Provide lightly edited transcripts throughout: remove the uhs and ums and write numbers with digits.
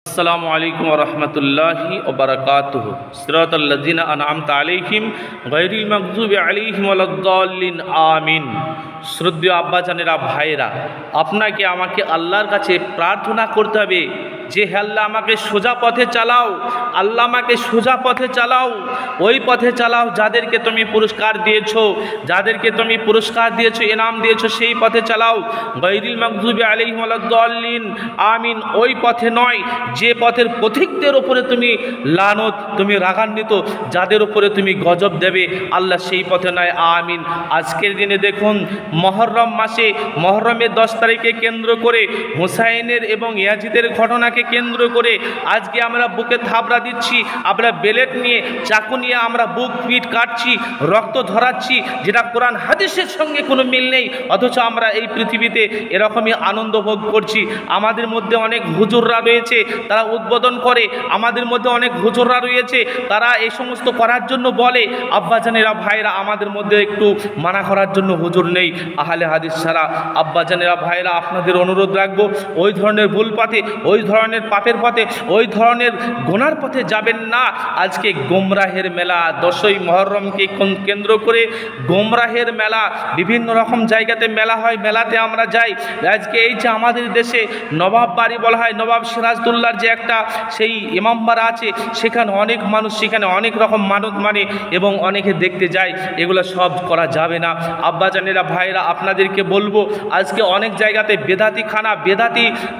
अस्सलामु अलैकुम वरहमतुल्लाहि वबरकातुहू। सिरातल्लज़ीना अनअमता अलैहिम गैरिल मग़ज़ूबि अलैहिम वलद्दाल्लिन आमीन। শ্রদ্ধেয় আব্বাজানেরা, ভাইরা, আপনাকে আমাকে আল্লাহর কাছে প্রার্থনা করতে হবে যে হে আল্লাহ, আমাকে সোজা পথে চালাও। আল্লাহ আমাকে সোজা পথে চালাও, ওই পথে চালাও যাদেরকে তুমি পুরস্কার দিয়েছো, যাদেরকে তুমি পুরস্কার দিয়েছো, ইনাম দিয়েছো, সেই পথে চালাও। গায়রিল মাগযুবি আলাইহিম ওয়ালাদ-দাল্লিন আমিন। ওই পথে নয় যে পথের পথিকদের ওপরে তুমি লানত, তুমি রাগান্বিত, যাদের ওপরে তুমি গজব দেবে, আল্লাহ সেই পথে নয়, আমিন। আজকের দিনে দেখুন, মহরম মাসে, মহরমের 10 তারিখে কেন্দ্র করে হুসাইনের এবং ইয়াজিদের ঘটনাকে কেন্দ্র করে আজকে আমরা বুকে থাবড়া দিচ্ছি, আমরা বেলেট নিয়ে, চাকু নিয়ে আমরা বুক পিট কাটছি, রক্ত ধরাচ্ছি, যেটা কোরআন হাদিসের সঙ্গে কোনো মিল নেই। অথচ আমরা এই পৃথিবীতে এরকমই আনন্দ ভোগ করছি। আমাদের মধ্যে অনেক হুজুররা রয়েছে, তারা উদ্বোধন করে। আমাদের মধ্যে অনেক হুজুররা রয়েছে, তারা এই সমস্ত করার জন্য বলে। আব্বাজানেরা, ভাইরা, আমাদের মধ্যে একটু মানা করার জন্য হুজুর নেই আহলে হাদিস ছাড়া। আব্বাজানেরা, ভাইরা, আপনাদের অনুরোধ রাখবো, ওই ধরনের ভুল পথে, ওই ধরনের পাপের পথে, ওই ধরনের গুনার পথে যাবেন না। আজকে গোমরাহের মেলা, 10ই মহরমকে কেন্দ্র করে গোমরাহের মেলা, বিভিন্ন রকম জায়গাতে মেলা হয়, মেলাতে আমরা যাই। আজকে এই যে আমাদের দেশে নবাব বাড়ি বলা হয়, নবাব সিরাজদৌল্লার যে একটা সেই ইমামবাড়া আছে, সেখানে অনেক মানুষ, সেখানে অনেক রকম মানত মানে এবং অনেকে দেখতে যায়। এগুলো সব করা যাবে না। আব্বাজানেরা, ভাইরা, আপনাদেরকে বলবো, আজকে অনেক জায়গাতে বেদাতি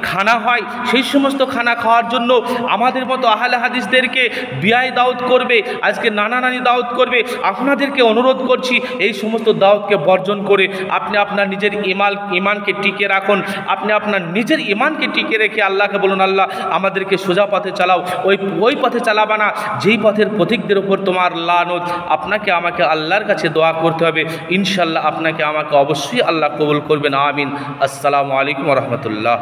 খানা হয়। সেই সমস্ত খানা খাওয়ার জন্য আমাদের মতো আহলে হাদিসদেরকে বিয়াই দাওয়াত করবে, আজকে নানা নানি দাওয়াত করবে। আপনাদেরকে অনুরোধ করছি, এই সমস্ত দাওয়াতকে বর্জন করে আপনি আপনার নিজের ইমানকে টিকে রাখুন। আপনি আপনার নিজের ইমানকে টিকে রেখে আল্লাহকে বলুন, আল্লাহ আমাদেরকে সোজা পথে চালাও। ওই পথে চালাবা না যেই পথের পথিকদের উপর তোমার লানত। আপনাকে আমাকে আল্লাহর কাছে দোয়া করতে হবে, ইনশাল্লাহ আপনাকে আমাকে অবশ্যই আল্লাহ কবুল করবেন, আমিন। আসসালামু আলাইকুম ওয়া রাহমাতুল্লাহ।